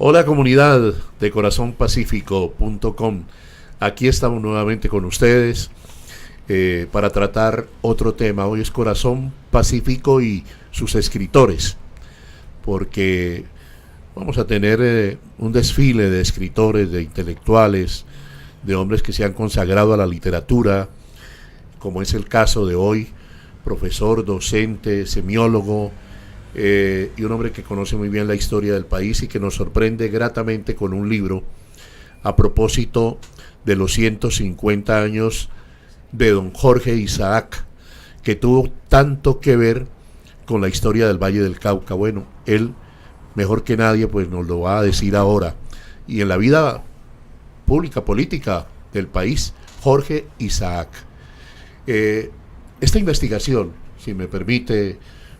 Hola comunidad de corazonpacífico.com. Aquí estamos nuevamente con ustedes para tratar otro tema. Hoy es Corazón Pacífico y sus escritores, porque vamos a tener un desfile de escritores, de intelectuales, de hombres que se han consagrado a la literatura, como es el caso de hoy, profesor, docente, semiólogo, y un hombre que conoce muy bien la historia del país y que nos sorprende gratamente con un libro a propósito de los 150 años de don Jorge Isaac, que tuvo tanto que ver con la historia del Valle del Cauca. Bueno, él, mejor que nadie, pues nos lo va a decir ahora. Y en la vida pública, política del país, Jorge Isaac. Esta investigación, si me permite,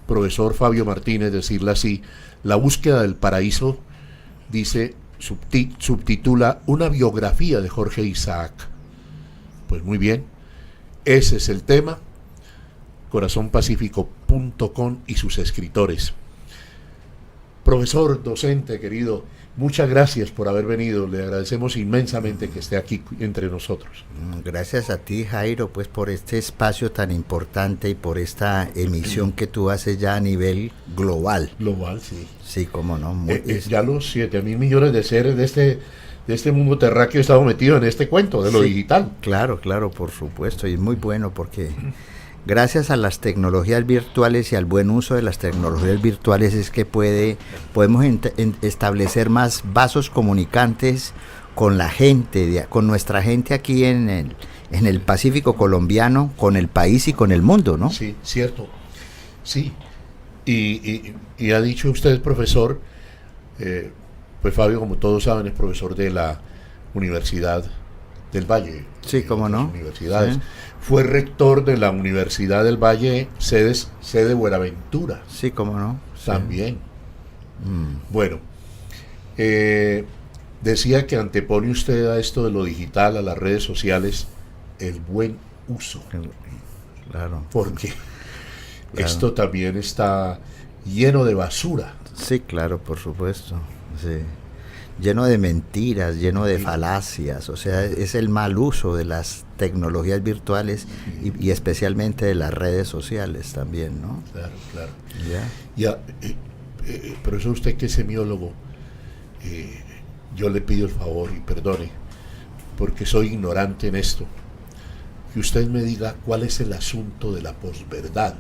profesor Fabio Martínez, decirla así, La búsqueda del paraíso, dice, subtitula Una biografía de Jorge Isaac. Pues muy bien, ese es el tema, corazonpacífico.com y sus escritores. Profesor, docente, querido, muchas gracias por haber venido, le agradecemos inmensamente que esté aquí entre nosotros. Gracias a ti, Jairo, pues por este espacio tan importante y por esta emisión que tú haces ya a nivel global. Global, sí. Sí, cómo no. Ya los 7.000 millones de seres de este mundo terráqueo estamos metidos en este cuento de lo digital. Claro, por supuesto, y es muy bueno porque gracias a las tecnologías virtuales y al buen uso de las tecnologías virtuales es que podemos establecer más vasos comunicantes con la gente, con nuestra gente aquí en el Pacífico colombiano, con el país y con el mundo, ¿no? Sí, cierto. Sí. Y ha dicho usted, profesor, pues Fabio, como todos saben, es profesor de la Universidad del Valle. Sí, cómo no. Universidades. Sí. Fue rector de la Universidad del Valle, sede Buenaventura. Sí, cómo no. También. Bueno, decía que antepone usted a esto de lo digital, a las redes sociales, el buen uso. Claro. Porque esto también está lleno de basura. Sí, claro, por supuesto. Sí. Lleno de mentiras, lleno de falacias, o sea, es el mal uso de las tecnologías virtuales y especialmente de las redes sociales también, ¿no? Claro. Pero eso usted que es semiólogo, yo le pido el favor y perdone, porque soy ignorante en esto, que usted me diga cuál es el asunto de la posverdad,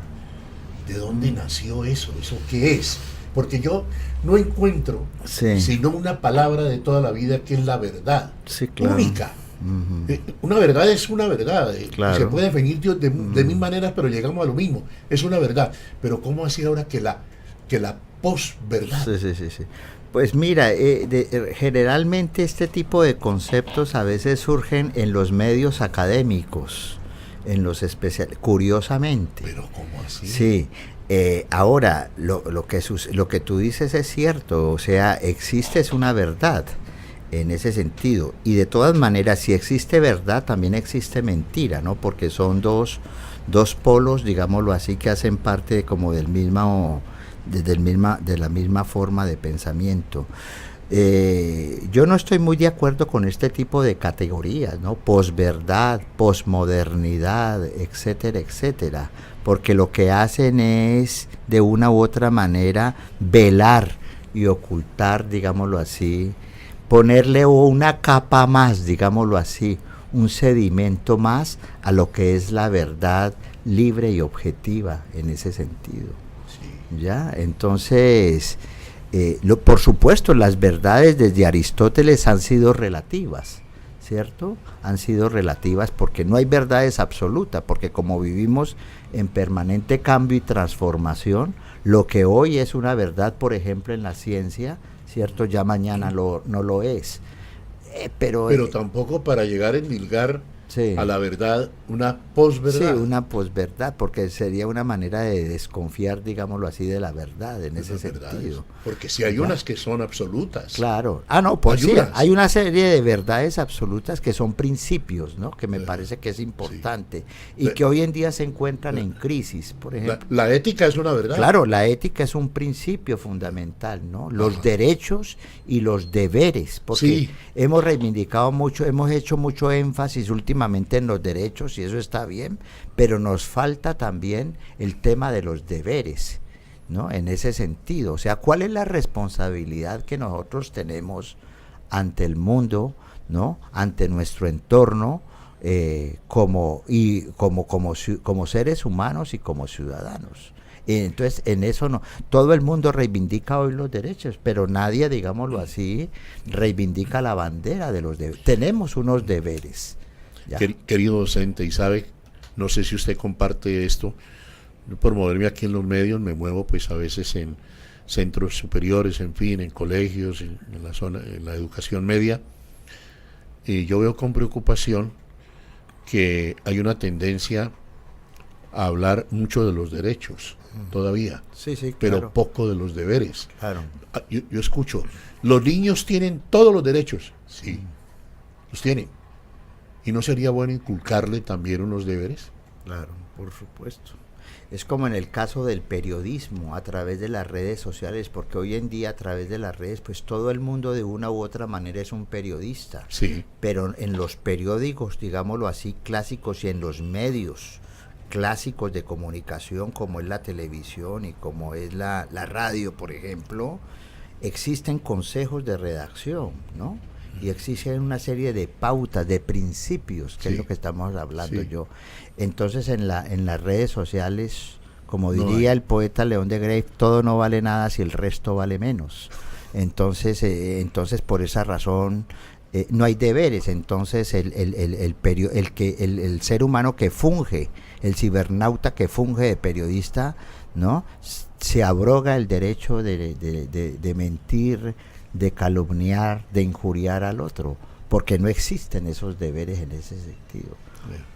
de dónde nació eso qué es. Porque yo no encuentro sino una palabra de toda la vida que es la verdad, única. Una verdad es una verdad, se puede definir de mil maneras, pero llegamos a lo mismo, es una verdad. Pero ¿cómo así ahora que la posverdad? Sí. Pues mira, generalmente este tipo de conceptos a veces surgen en los medios académicos, en los curiosamente. ¿Pero cómo así? Sí. Ahora, lo que tú dices es cierto, o sea, existe es una verdad en ese sentido, y de todas maneras, si existe verdad, también existe mentira, ¿no? Porque son dos polos, digámoslo así, que hacen parte como de la misma forma de pensamiento. Yo no estoy muy de acuerdo con este tipo de categorías, ¿no? Posverdad, posmodernidad, etcétera, porque lo que hacen es de una u otra manera velar y ocultar, digámoslo así, ponerle una capa más, digámoslo así, un sedimento más a lo que es la verdad libre y objetiva en ese sentido. Sí. ¿Ya? Entonces, por supuesto, las verdades desde Aristóteles han sido relativas, ¿cierto? Han sido relativas porque no hay verdades absolutas, porque como vivimos en permanente cambio y transformación, lo que hoy es una verdad, por ejemplo, en la ciencia, ¿cierto? Ya mañana no lo es. Pero tampoco para llegar a endilgar Sí. a la verdad una posverdad. Sí, una posverdad, porque sería una manera de desconfiar, digámoslo así, de la verdad en de ese las verdades. sentido. Porque si hay ¿Ya? unas que son absolutas. Claro. Ah, no, pues Hay sí, unas. hay una serie de verdades absolutas que son principios, ¿no? Que me parece que es Sí. importante y La- que hoy en día se encuentran en crisis, por ejemplo. La ética es una verdad. Claro, la ética es un principio fundamental, ¿no? Los Ajá. derechos y los deberes, porque Sí. hemos reivindicado mucho, hemos hecho mucho énfasis últimamente en los derechos y eso está bien, pero nos falta también el tema de los deberes, ¿no? En ese sentido, o sea, ¿cuál es la responsabilidad que nosotros tenemos ante el mundo, ¿no? Ante nuestro entorno, como seres humanos y como ciudadanos? Entonces, en eso no, todo el mundo reivindica hoy los derechos, pero nadie, digámoslo así, reivindica la bandera de los deberes. Tenemos unos deberes. ¿Ya? Querido docente, y sabe, no sé si usted comparte esto, yo por moverme aquí en los medios me muevo pues a veces en centros superiores, en fin, en colegios, en la zona, en la educación media, y yo veo con preocupación que hay una tendencia a hablar mucho de los derechos todavía, Sí, sí, pero claro. poco de los deberes. Claro. Yo escucho, los niños tienen todos los derechos, sí, los tienen. ¿Y no sería bueno inculcarle también unos deberes? Claro, por supuesto. Es como en el caso del periodismo a través de las redes sociales, porque hoy en día a través de las redes, pues todo el mundo de una u otra manera es un periodista. Sí. Pero en los periódicos, digámoslo así, clásicos y en los medios clásicos de comunicación, como es la televisión y como es la radio, por ejemplo, existen consejos de redacción, ¿no? Y existen una serie de pautas, de principios, que Sí. es lo que estamos hablando Sí. yo. Entonces en las redes sociales, como No diría hay. el poeta León de Grave, todo no vale nada si el resto vale menos. Entonces por esa razón no hay deberes. Entonces el ser humano que funge, el cibernauta que funge de periodista, ¿no? Se abroga el derecho de mentir, de calumniar, de injuriar al otro, porque no existen esos deberes en ese sentido.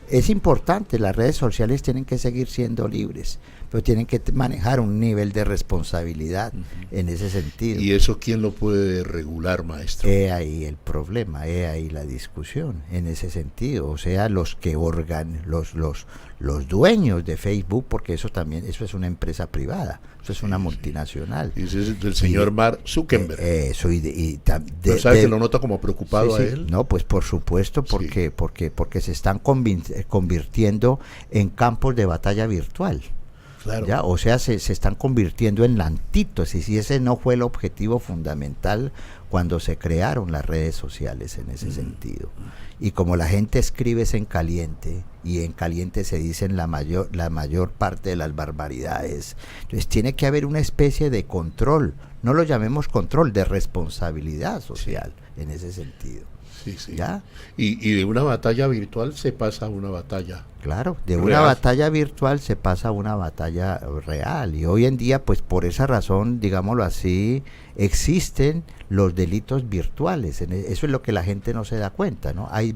Es importante, las redes sociales tienen que seguir siendo libres, pero tienen que manejar un nivel de responsabilidad en ese sentido. ¿Y eso quién lo puede regular, maestro? He ahí el problema, he ahí la discusión en ese sentido. O sea, los que los dueños de Facebook, porque eso es una empresa privada, eso es una multinacional. Y ese es del señor Mark Zuckerberg. Eso Pero sabe que lo nota como preocupado sí, a sí. él. No, pues por supuesto, porque se están convirtiendo en campos de batalla virtual. Claro. ¿Ya? O sea, se están convirtiendo en la antítesis, y ese no fue el objetivo fundamental cuando se crearon las redes sociales en ese sentido. Y como la gente escribe es en caliente, y en caliente se dicen la mayor parte de las barbaridades, entonces tiene que haber una especie de control, no lo llamemos control, de responsabilidad social en ese sentido. Sí, sí. ¿Ya? Y de una batalla virtual se pasa a una batalla. Claro, de real. una batalla virtual se pasa a una batalla real, y hoy en día, pues por esa razón, digámoslo así, existen los delitos virtuales. Eso es lo que la gente no se da cuenta, ¿no? Hay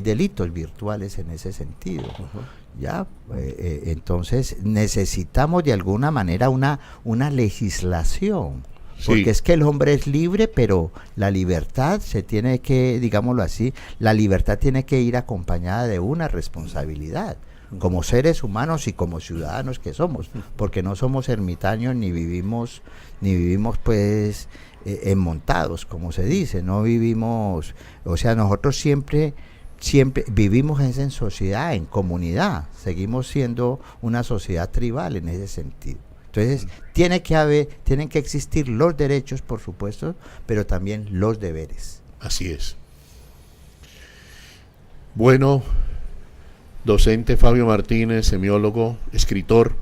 delitos virtuales en ese sentido. Ya, entonces necesitamos de alguna manera una legislación. Porque Sí. es que el hombre es libre, pero la libertad se tiene que, digámoslo así, la libertad tiene que ir acompañada de una responsabilidad, como seres humanos y como ciudadanos que somos, porque no somos ermitaños ni vivimos pues enmontados, como se dice, no vivimos, o sea, nosotros siempre vivimos en sociedad, en comunidad, seguimos siendo una sociedad tribal en ese sentido. Entonces, tienen que existir los derechos, por supuesto, pero también los deberes. Así es. Bueno, docente Fabio Martínez, semiólogo, escritor,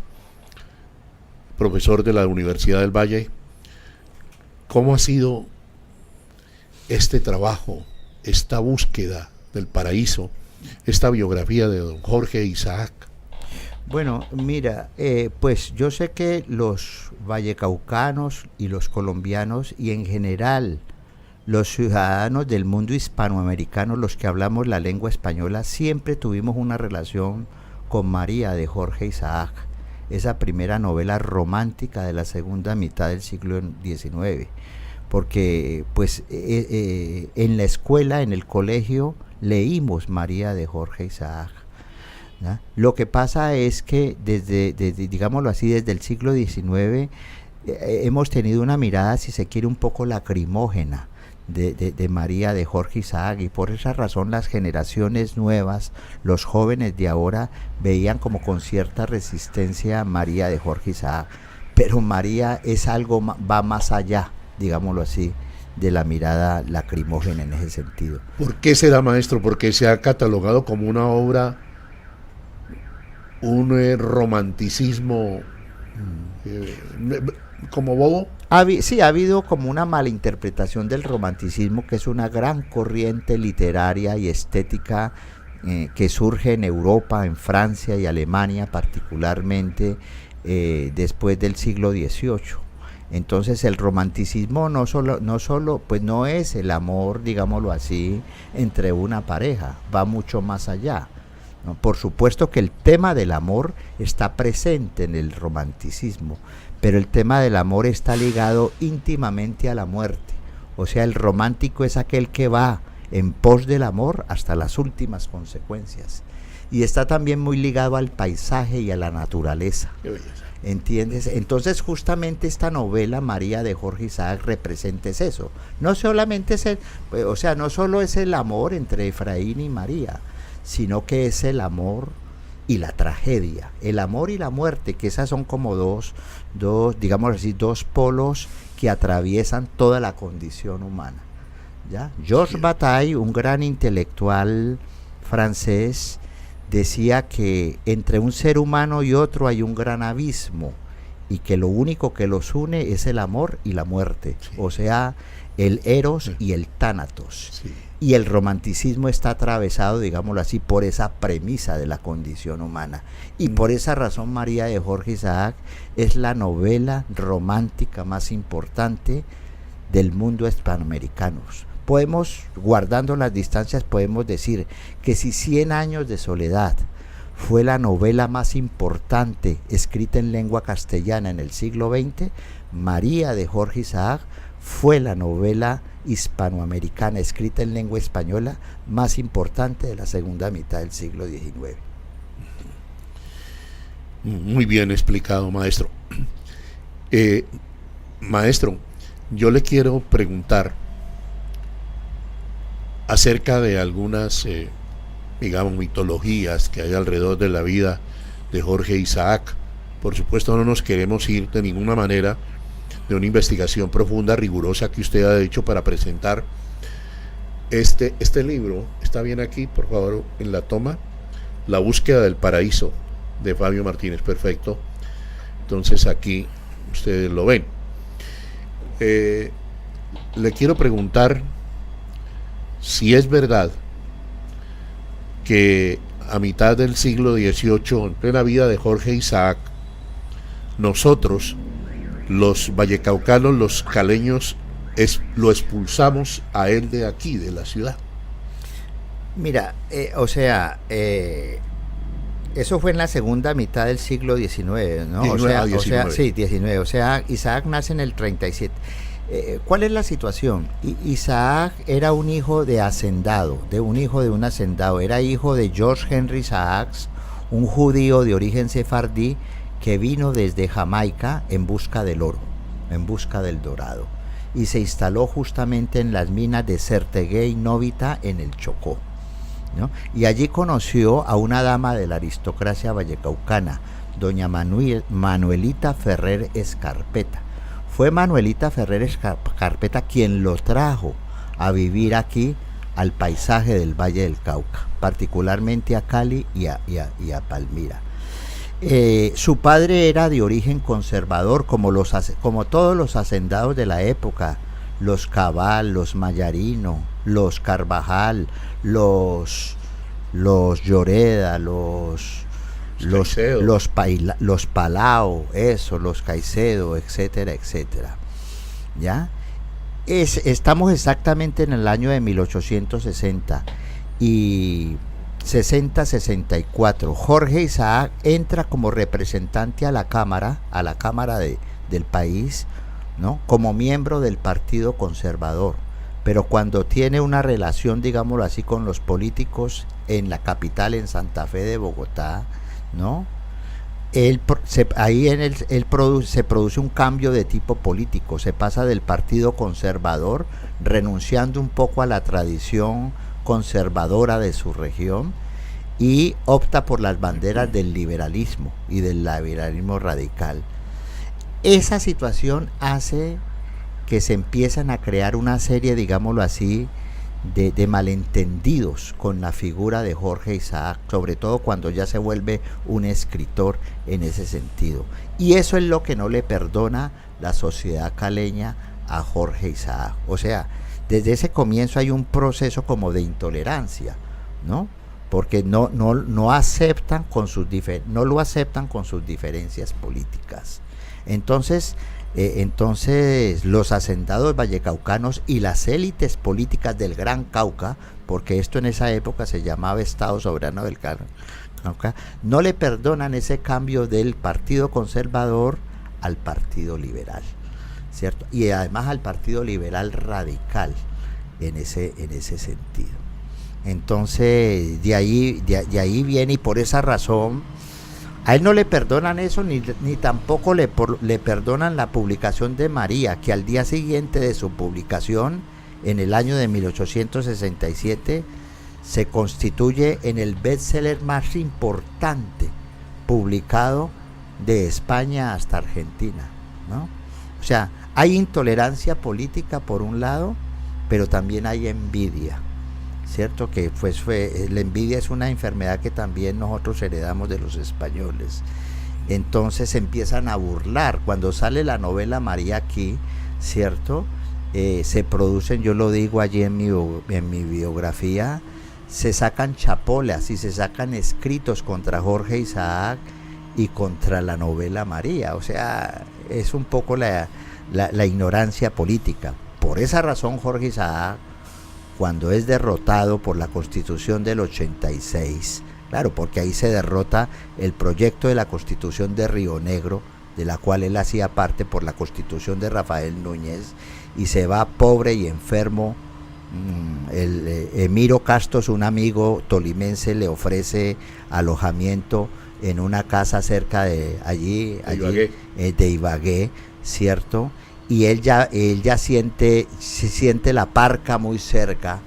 profesor de la Universidad del Valle, ¿cómo ha sido este trabajo, esta búsqueda del paraíso, esta biografía de don Jorge Isaac? Bueno, mira, pues yo sé que los vallecaucanos y los colombianos y en general los ciudadanos del mundo hispanoamericano, los que hablamos la lengua española, siempre tuvimos una relación con María de Jorge Isaac, esa primera novela romántica de la segunda mitad del siglo XIX, porque pues en la escuela, en el colegio, leímos María de Jorge Isaac, ¿no? Lo que pasa es que desde digámoslo así, desde el siglo XIX hemos tenido una mirada, si se quiere, un poco lacrimógena de María de Jorge Isaac, y por esa razón las generaciones nuevas, los jóvenes de ahora, veían como con cierta resistencia a María de Jorge Isaac, pero María es algo, va más allá, digámoslo así, de la mirada lacrimógena en ese sentido. ¿Por qué será, maestro? Porque se ha catalogado como una obra, un romanticismo como bobo. Sí, ha habido como una malinterpretación del romanticismo, que es una gran corriente literaria y estética que surge en Europa, en Francia y Alemania particularmente, después del siglo XVIII. Entonces el romanticismo no solo pues no es el amor, digámoslo así, entre una pareja, va mucho más allá, ¿no? Por supuesto que el tema del amor está presente en el romanticismo, pero el tema del amor está ligado íntimamente a la muerte. O sea, el romántico es aquel que va en pos del amor hasta las últimas consecuencias. Y está también muy ligado al paisaje y a la naturaleza. ¿Entiendes? Entonces justamente esta novela, María de Jorge Isaac, representa eso. No solamente no solo es el amor entre Efraín y María, sino que es el amor y la tragedia, el amor y la muerte, que esas son como dos digamos así, dos polos que atraviesan toda la condición humana, ¿ya? Georges Bataille, un gran intelectual francés, decía que entre un ser humano y otro hay un gran abismo, y que lo único que los une es el amor y la muerte, sí. O sea, el eros, sí, y el tánatos. Sí. Y el romanticismo está atravesado, digámoslo así, por esa premisa de la condición humana. Y por esa razón María de Jorge Isaac es la novela romántica más importante del mundo hispanoamericano. Podemos, guardando las distancias, podemos decir que si 100 años de soledad fue la novela más importante escrita en lengua castellana en el siglo XX, María de Jorge Isaac fue la novela hispanoamericana escrita en lengua española más importante de la segunda mitad del siglo XIX. Muy bien explicado, maestro. Maestro, yo le quiero preguntar acerca de algunas, digamos, mitologías que hay alrededor de la vida de Jorge Isaac. Por supuesto, no nos queremos ir de ninguna manera de una investigación profunda, rigurosa que usted ha hecho para presentar este libro. Está bien aquí, por favor, en la toma. La búsqueda del paraíso, de Fabio Martínez. Perfecto. Entonces aquí ustedes lo ven. Le quiero preguntar si es verdad que a mitad del siglo XVIII, en plena vida de Jorge Isaac, nosotros, los vallecaucanos, los caleños, lo expulsamos a él de aquí, de la ciudad. Mira, eso fue en la segunda mitad del siglo XIX, ¿no? 19. Sí, 19. O sea, Isaac nace en el 37. ¿Cuál es la situación? Isaac era un hijo de hacendado, un hacendado. Era hijo de George Henry Isaacs, un judío de origen sefardí que vino desde Jamaica en busca del oro, en busca del dorado, y se instaló justamente en las minas de Certegué Novita en el Chocó, ¿no? Y allí conoció a una dama de la aristocracia vallecaucana, doña Manuelita Ferrer Escarpeta. Fue Manuelita Ferrer Escarpeta quien lo trajo a vivir aquí al paisaje del Valle del Cauca, particularmente a Cali y a Palmira. Su padre era de origen conservador, como todos los hacendados de la época, los Cabal, los Mayarino, los Carvajal, los Lloreda, los Palao, los Caicedo, etcétera, etcétera, ¿ya? Estamos exactamente en el año de 1860 y 60-64. Jorge Isaac entra como representante a la Cámara del país, ¿no? Como miembro del Partido Conservador. Pero cuando tiene una relación, digámoslo así, con los políticos en la capital, en Santa Fe de Bogotá, ¿no? Se produce un cambio de tipo político, se pasa del Partido Conservador, renunciando un poco a la tradición conservadora de su región, y opta por las banderas del liberalismo y del liberalismo radical. Esa situación hace que se empiezan a crear una serie, digámoslo así, de malentendidos con la figura de Jorge Isaac, sobre todo cuando ya se vuelve un escritor en ese sentido. Y eso es lo que no le perdona la sociedad caleña a Jorge Isaac. O sea, desde ese comienzo hay un proceso como de intolerancia, ¿no? Porque no lo aceptan con sus diferencias políticas. Entonces los hacendados vallecaucanos y las élites políticas del Gran Cauca, porque esto en esa época se llamaba Estado Soberano del Cauca, no le perdonan ese cambio del Partido Conservador al Partido Liberal, ¿cierto? Y además al Partido Liberal Radical en ese sentido. Entonces de ahí viene, y por esa razón a él no le perdonan eso, ni tampoco le perdonan la publicación de María, que al día siguiente de su publicación, en el año de 1867, se constituye en el bestseller más importante publicado de España hasta Argentina, ¿no? O sea, hay intolerancia política por un lado, pero también hay envidia, ¿cierto? Que la envidia es una enfermedad que también nosotros heredamos de los españoles. Entonces se empiezan a burlar. Cuando sale la novela María aquí, ¿cierto? Se producen, yo lo digo allí en mi biografía, se sacan chapolas y se sacan escritos contra Jorge Isaac y contra la novela María. O sea, es un poco la ignorancia política. Por esa razón Jorge Isaac, cuando es derrotado por la Constitución del 86, claro, porque ahí se derrota el proyecto de la Constitución de Río Negro, de la cual él hacía parte, por la Constitución de Rafael Núñez, y se va pobre y enfermo. Emiro Castos, un amigo tolimense, le ofrece alojamiento en una casa cerca de de Ibagué, ¿cierto? Y él ya siente la parca muy cerca,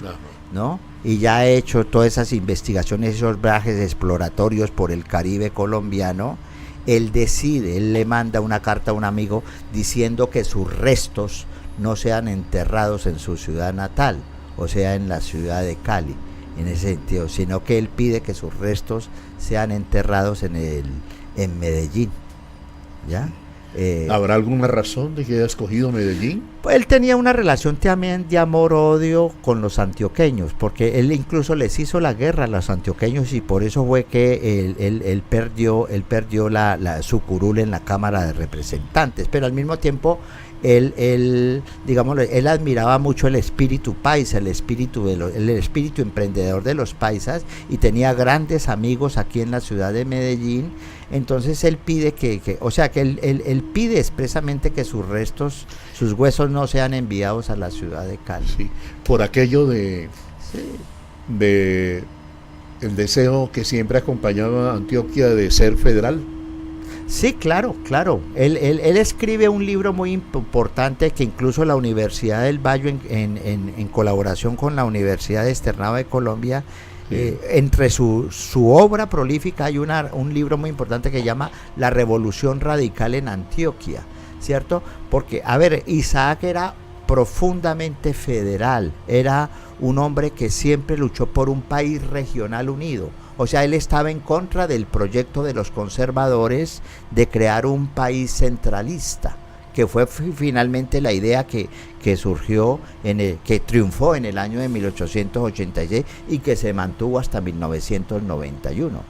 ¿no? Y ya ha hecho todas esas investigaciones, esos viajes exploratorios por el Caribe colombiano. Él le manda una carta a un amigo diciendo que sus restos no sean enterrados en su ciudad natal, o sea, en la ciudad de Cali, en ese sentido, sino que él pide que sus restos sean enterrados en Medellín, ¿ya? ¿Habrá alguna razón de que haya escogido Medellín? Pues él tenía una relación también de amor-odio con los antioqueños, porque él incluso les hizo la guerra a los antioqueños, y por eso fue que él perdió su curul en la Cámara de Representantes. Pero al mismo tiempo él admiraba mucho el espíritu paisa, el espíritu emprendedor de los paisas, y tenía grandes amigos aquí en la ciudad de Medellín. Entonces él pide él pide expresamente que sus huesos no sean enviados a la ciudad de Cali. Sí, por aquello de el deseo que siempre acompañaba a Antioquia de ser federal. Sí, claro. Él escribe un libro muy importante que incluso la Universidad del Valle, en colaboración con la Universidad Externado de Colombia, entre su obra prolífica hay un libro muy importante que se llama La Revolución Radical en Antioquia, ¿cierto? Porque, Isaac era profundamente federal, era un hombre que siempre luchó por un país regional unido. O sea, él estaba en contra del proyecto de los conservadores de crear un país centralista, que fue finalmente la idea que surgió, que triunfó en el año de 1886 y que se mantuvo hasta 1991.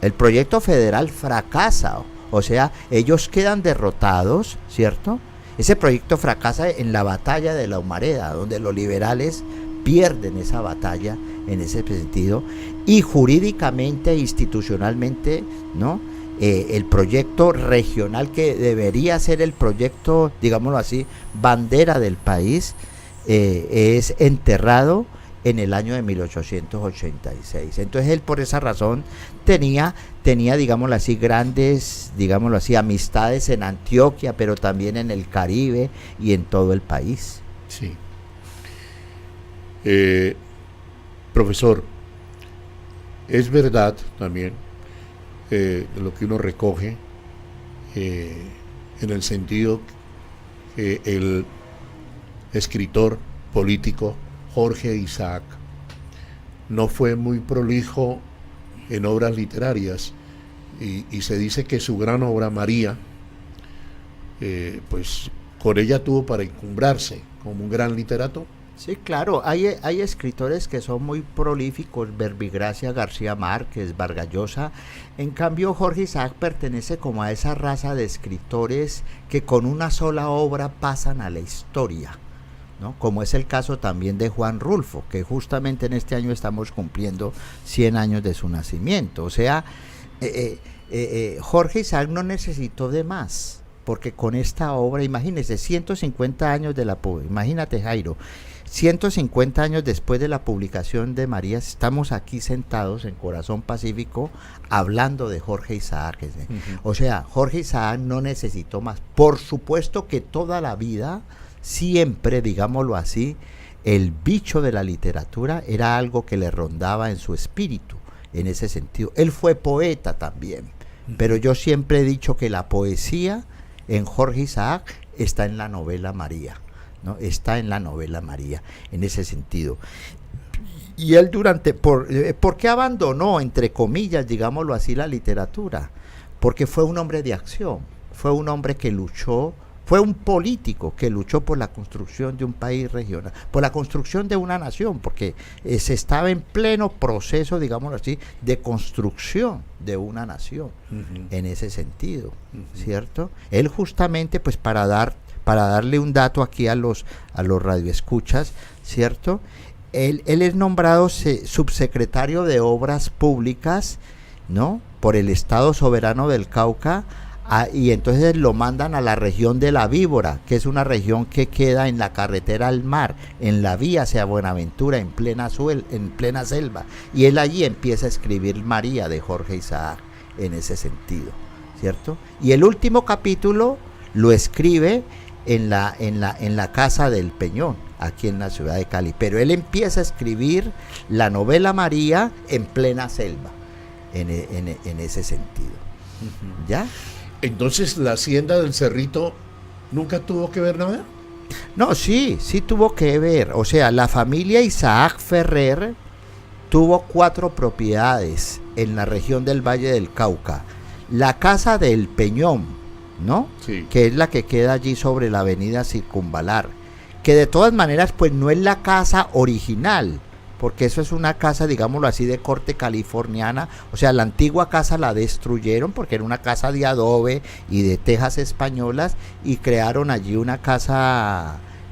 El proyecto federal fracasa, o sea, ellos quedan derrotados, ¿cierto? Ese proyecto fracasa en la batalla de la Humareda, donde los liberales pierden esa batalla en ese sentido, y jurídicamente e institucionalmente, ¿no? El proyecto regional, que debería ser el proyecto, digámoslo así, bandera del país, es enterrado en el año de 1886. Entonces él, por esa razón, tenía, digámoslo así, grandes, digámoslo así, amistades en Antioquia, pero también en el Caribe y en todo el país. Sí. Profesor, es verdad también lo que uno recoge en el sentido que el escritor político Jorge Isaac no fue muy prolijo en obras literarias, y se dice que su gran obra María, pues con ella tuvo para encumbrarse como un gran literato. Sí, claro, hay escritores que son muy prolíficos, Verbigracia García Márquez, Vargas Llosa. En cambio, Jorge Isaac pertenece como a esa raza de escritores que con una sola obra pasan a la historia, ¿no? Como es el caso también de Juan Rulfo, que justamente en este año estamos cumpliendo 100 años de su nacimiento. O sea, Jorge Isaac no necesitó de más, porque con esta obra, imagínese, 150 años de la imagínate, Jairo, 150 años después de la publicación de María, estamos aquí sentados en Corazón Pacífico hablando de Jorge Isaac. O sea, Jorge Isaac no necesitó más. Por supuesto que toda la vida, siempre, digámoslo así, el bicho de la literatura era algo que le rondaba en su espíritu, en ese sentido. Él fue poeta también, pero yo siempre he dicho que la poesía en Jorge Isaac está en la novela María, ¿no? Está en la novela María, en ese sentido. Y él ¿por qué abandonó, entre comillas, digámoslo así, la literatura? Porque fue un hombre de acción, fue un hombre que luchó, fue un político que luchó por la construcción de un país regional, por la construcción de una nación, porque se estaba en pleno proceso, digámoslo así, de construcción de una nación, en ese sentido, ¿cierto? Él justamente, pues para darle un dato aquí a los radioescuchas, ¿cierto? Él es nombrado subsecretario de Obras Públicas, ¿no? Por el Estado Soberano del Cauca, y entonces lo mandan a la región de La Víbora, que es una región que queda en la carretera al mar, en la vía hacia Buenaventura, en plena selva, y él allí empieza a escribir María de Jorge Isaac, en ese sentido, ¿cierto? Y el último capítulo lo escribe en la Casa del Peñón, aquí en la ciudad de Cali, pero él empieza a escribir la novela María en plena selva, en ese sentido. ¿Ya? Entonces, ¿la hacienda del Cerrito nunca tuvo que ver nada? No, sí tuvo que ver. O sea, la familia Isaac Ferrer tuvo 4 propiedades en la región del Valle del Cauca. La Casa del Peñón, ¿no? Sí. Que es la que queda allí sobre la avenida Circunvalar, que de todas maneras pues no es la casa original, porque eso es una casa, digámoslo así, de corte californiana. O sea, la antigua casa la destruyeron porque era una casa de adobe y de tejas españolas, y crearon allí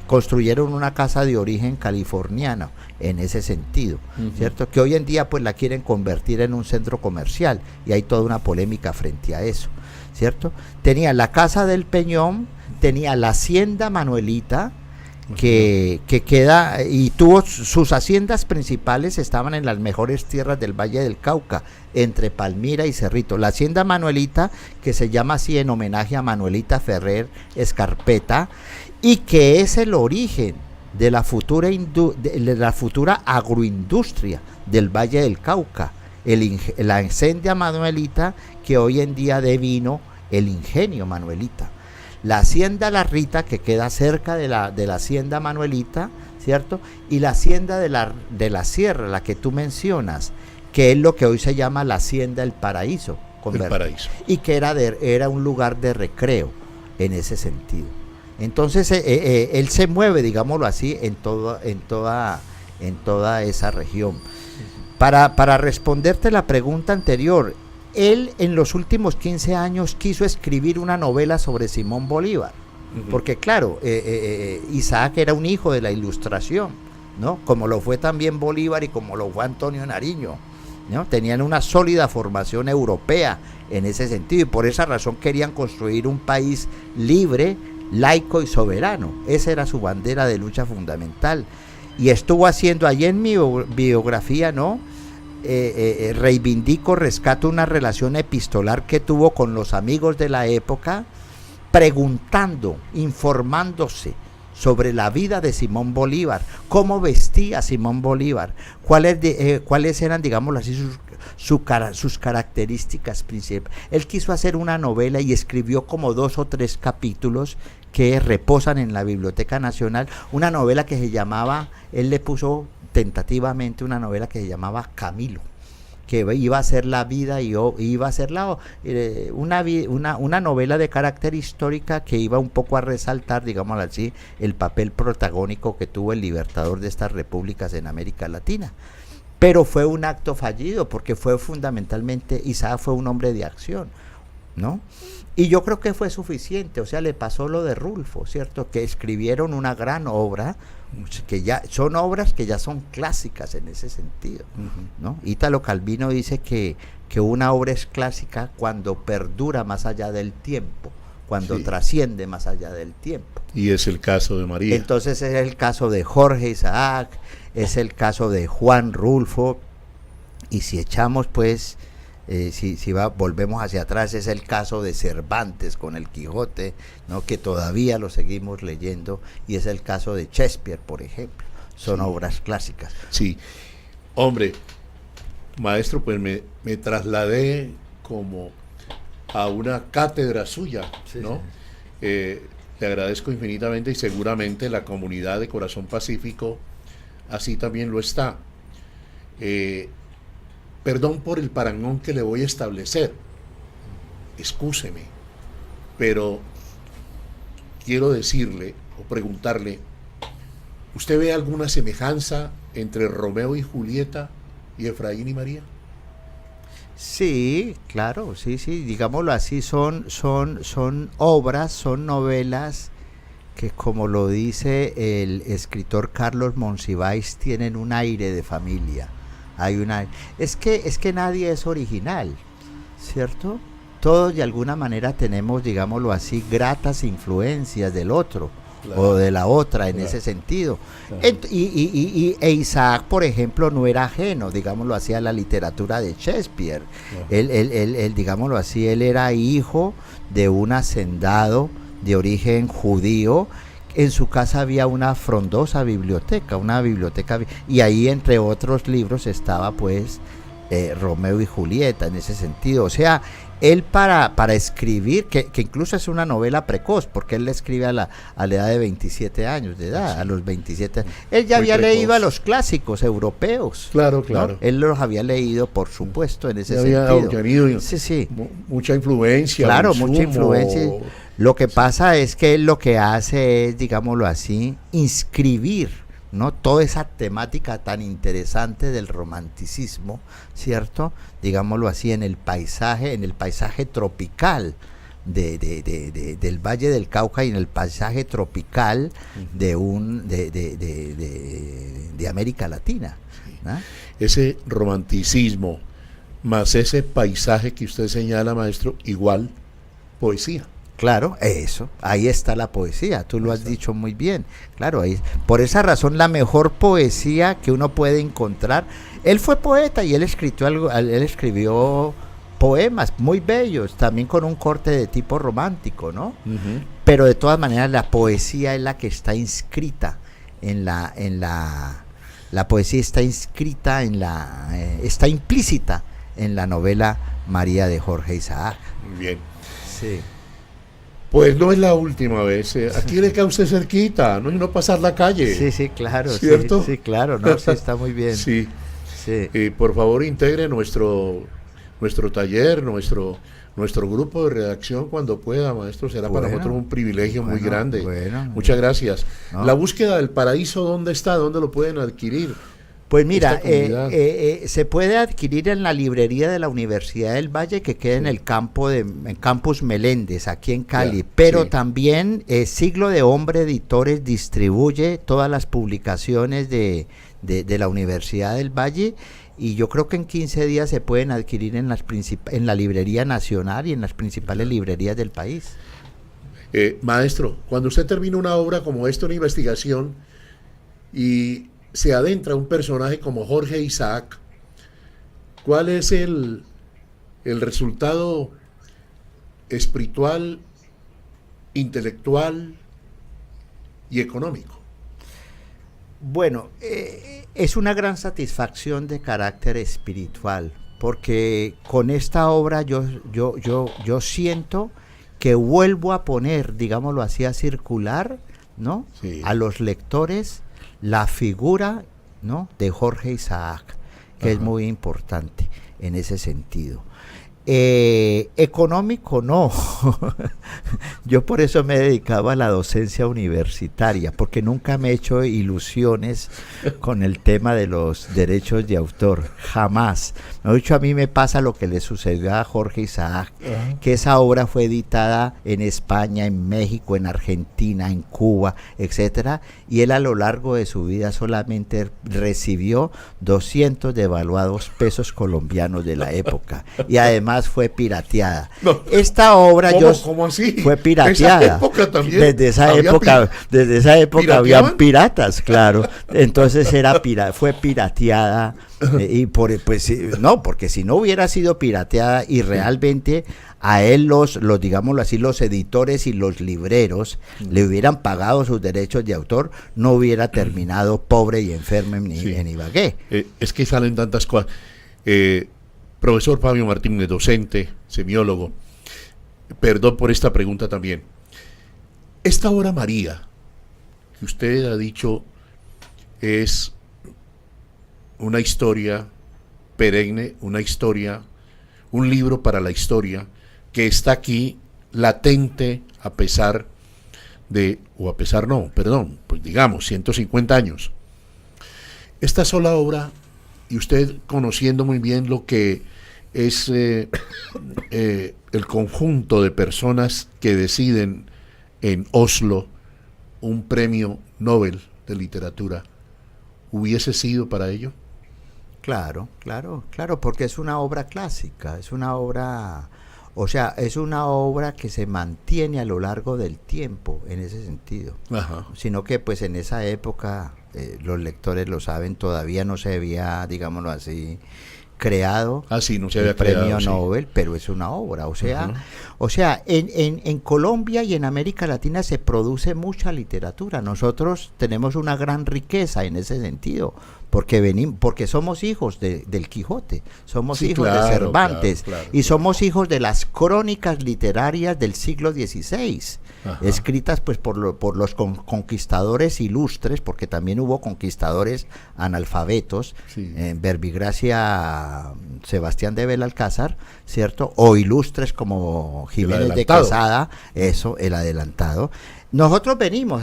construyeron una casa de origen californiano, en ese sentido, ¿cierto? Que hoy en día pues la quieren convertir en un centro comercial, y hay toda una polémica frente a eso, ¿cierto? Tenía la Casa del Peñón, tenía la Hacienda Manuelita, que queda, y tuvo sus haciendas principales, estaban en las mejores tierras del Valle del Cauca, entre Palmira y Cerrito. La Hacienda Manuelita, que se llama así en homenaje a Manuelita Ferrer Escarpeta, y que es el origen de la futura agroindustria del Valle del Cauca, la Hacienda Manuelita, que hoy en día devino el Ingenio Manuelita. La Hacienda La Rita, que queda cerca de la Hacienda Manuelita, ¿cierto? Y la Hacienda de la Sierra, la que tú mencionas, que es lo que hoy se llama la Hacienda El Paraíso. Y que era un lugar de recreo, en ese sentido. Entonces, él se mueve, digámoslo así, en toda esa región. Para responderte la pregunta anterior, él en los últimos 15 años quiso escribir una novela sobre Simón Bolívar, Porque claro, Isaac era un hijo de la Ilustración, ¿no? Como lo fue también Bolívar y como lo fue Antonio Nariño, ¿no? Tenían una sólida formación europea en ese sentido y por esa razón querían construir un país libre, laico y soberano. Esa era su bandera de lucha fundamental. Y estuvo haciendo, allí en mi biografía, ¿no? Reivindico, rescato una relación epistolar que tuvo con los amigos de la época, preguntando, informándose sobre la vida de Simón Bolívar, cómo vestía Simón Bolívar, cuáles eran, digámoslo así, sus características principales. Él quiso hacer una novela y escribió como 2 o 3 capítulos que reposan en la Biblioteca Nacional, una novela que se llamaba, él le puso tentativamente una novela que se llamaba Camilo, que iba a ser la vida y iba a ser una novela de carácter histórica que iba un poco a resaltar, digámoslo así, el papel protagónico que tuvo el libertador de estas repúblicas en América Latina. Pero fue un acto fallido porque fue fundamentalmente, Isaac fue un hombre de acción, ¿no? Y yo creo que fue suficiente, o sea, le pasó lo de Rulfo, ¿cierto? Que escribieron una gran obra, que ya son obras que ya son clásicas en ese sentido, ¿no? Ítalo Calvino dice que una obra es clásica cuando perdura más allá del tiempo, cuando trasciende más allá del tiempo. Y es el caso de María. Entonces es el caso de Jorge Isaac, es el caso de Juan Rulfo, y si echamos pues, volvemos hacia atrás, es el caso de Cervantes con el Quijote, ¿no? Que todavía lo seguimos leyendo, y es el caso de Shakespeare, por ejemplo. Son obras clásicas. Sí, hombre, maestro, pues me trasladé como a una cátedra suya, ¿no? Le agradezco infinitamente y seguramente la comunidad de Corazón Pacífico así también lo está. Perdón por el parangón que le voy a establecer, excúseme, pero quiero decirle o preguntarle, ¿usted ve alguna semejanza entre Romeo y Julieta y Efraín y María? Sí, claro, sí, digámoslo así, son obras, son novelas que, como lo dice el escritor Carlos Monsiváis, tienen un aire de familia. Es que nadie es original, ¿cierto? Todos de alguna manera tenemos, digámoslo así, gratas influencias del otro, claro, o de la otra, en ese sentido. Claro. E Isaac, por ejemplo, no era ajeno, digámoslo así, a la literatura de Shakespeare. Claro. Él, digámoslo así, él era hijo de un hacendado de origen judío. En su casa había una frondosa biblioteca, y ahí, entre otros libros, estaba pues Romeo y Julieta, en ese sentido. O sea, él para escribir, que incluso es una novela precoz, porque él la escribe a la edad de 27 años de edad, a los 27 años. Él ya había leído a los clásicos europeos. Claro. ¿No? Él los había leído, por supuesto, en ese sentido. Tenido mucha influencia. Claro, mucha influencia. Lo que pasa es que él lo que hace es, digámoslo así, inscribir, ¿no?, toda esa temática tan interesante del romanticismo, ¿cierto? Digámoslo así, en el paisaje tropical del Valle del Cauca y en el paisaje tropical de América Latina, ¿no? Ese romanticismo más ese paisaje que usted señala, maestro, igual poesía. Claro, eso, ahí está la poesía, tú lo has dicho muy bien, claro, por esa razón la mejor poesía que uno puede encontrar, él fue poeta y él escribió poemas muy bellos, también con un corte de tipo romántico, ¿no? Pero de todas maneras la poesía es la que está inscrita la poesía está inscrita está implícita en la novela María de Jorge Isaac. Bien. Sí. Pues no es la última vez. Aquí le queda usted cerquita, no es no pasar la calle. Sí, claro. ¿Cierto? Sí, claro, no, sí, está muy bien. Sí. Por favor, integre nuestro taller, nuestro grupo de redacción cuando pueda, maestro. Será para nosotros un privilegio muy grande. Muchas gracias. No. La búsqueda del paraíso, ¿dónde está? ¿Dónde lo pueden adquirir? Pues mira, esta comunidad? se puede adquirir en la librería de la Universidad del Valle, que queda en el en Campus Meléndez, aquí en Cali, Ya, pero sí. también Siglo de Hombre Editores distribuye todas las publicaciones de la Universidad del Valle, y yo creo que en 15 días se pueden adquirir en en la librería nacional y en las principales librerías del país. Maestro, cuando usted termina una obra como esta, una investigación, y se adentra un personaje como Jorge Isaac, ¿cuál es el resultado espiritual, intelectual y económico? Bueno, es una gran satisfacción de carácter espiritual, porque con esta obra yo siento que vuelvo a poner, digámoslo así, a circular, ¿no? Sí. A los lectores la figura, ¿no?, de Jorge Isaac, que es muy importante en ese sentido. Económico no. Yo por eso me dedicaba a la docencia universitaria, porque nunca me he hecho ilusiones con el tema de los derechos de autor, jamás. De hecho, a mí me pasa lo que le sucedió a Jorge Isaac, que esa obra fue editada en España, en México, en Argentina, en Cuba, etcétera, y él a lo largo de su vida solamente recibió 200 devaluados pesos colombianos de la época, y además fue pirateada. No. Esta obra ¿Cómo así? fue pirateada. ¿Esa época también Desde esa había época habían ¿pirateaban? piratas, claro. Entonces fue pirateada, no, porque si no hubiera sido pirateada y realmente a él digámoslo así, los editores y los libreros le hubieran pagado sus derechos de autor, no hubiera terminado pobre y enfermo en Ibagué. Es que salen tantas cosas. Profesor Fabio Martínez, docente, semiólogo, perdón por esta pregunta también. Esta obra María, que usted ha dicho, es una historia perenne, una historia, un libro para la historia, que está aquí latente a pesar de, o a pesar no, perdón, pues digamos, 150 años. Esta sola obra, y usted conociendo muy bien lo que es el conjunto de personas que deciden en Oslo un premio Nobel de literatura, ¿hubiese sido para ello? Claro, porque es una obra clásica, es una obra, o sea, es una obra que se mantiene a lo largo del tiempo en ese sentido. Ajá. Sino que pues en esa época, los lectores lo saben, todavía no se había, digámoslo así, creado sí, no se el había premio creado, Nobel, sí, pero es una obra, o sea, en Colombia y en América Latina se produce mucha literatura. Nosotros tenemos una gran riqueza en ese sentido, porque somos hijos del Quijote, somos hijos de Cervantes, y somos hijos de las crónicas literarias del siglo XVI, escritas pues por los conquistadores ilustres, porque también hubo conquistadores analfabetos, Verbigracia, Sebastián de Belalcázar, ¿cierto? O ilustres como Jiménez de Quesada, el adelantado. Nosotros venimos,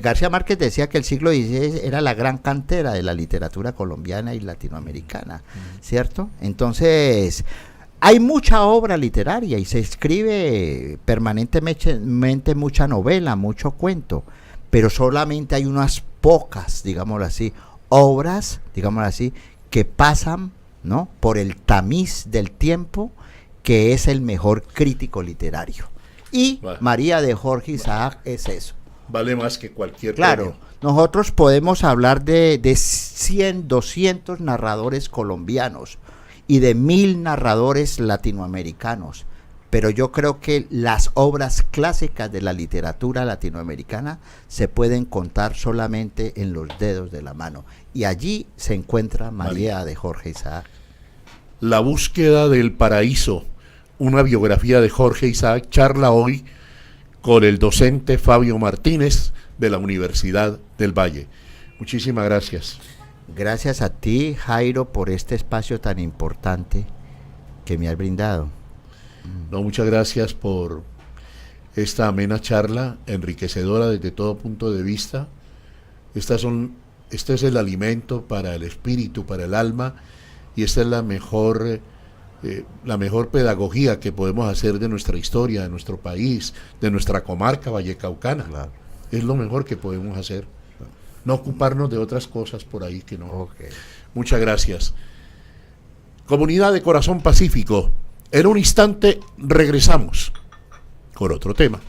García Márquez decía que el siglo XVI era la gran cantera de la literatura colombiana y latinoamericana, ¿cierto? Entonces, hay mucha obra literaria y se escribe permanentemente mucha novela, mucho cuento, pero solamente hay unas pocas, digámoslo así, obras, digámoslo así, que pasan, ¿no?, por el tamiz del tiempo, que es el mejor crítico literario. Y María de Jorge Isaac es eso. Vale más que cualquier Claro, premio. nosotros podemos hablar de 100, 200 narradores colombianos y de 1000 narradores latinoamericanos, pero yo creo que las obras clásicas de la literatura latinoamericana se pueden contar solamente en los dedos de la mano, y allí se encuentra María de Jorge Isaac. La búsqueda del paraíso, una biografía de Jorge Isaac, charla hoy con el docente Fabio Martínez de la Universidad del Valle. Muchísimas gracias. Gracias a ti, Jairo, por este espacio tan importante que me has brindado. No, muchas gracias por esta amena charla, enriquecedora desde todo punto de vista. Estas son este es el alimento para el espíritu, para el alma, y esta es la mejor pedagogía que podemos hacer de nuestra historia, de nuestro país, de nuestra comarca vallecaucana. Claro. Es lo mejor que podemos hacer. No ocuparnos de otras cosas por ahí que no. Okay. Muchas gracias. Comunidad de Corazón Pacífico, en un instante regresamos con otro tema.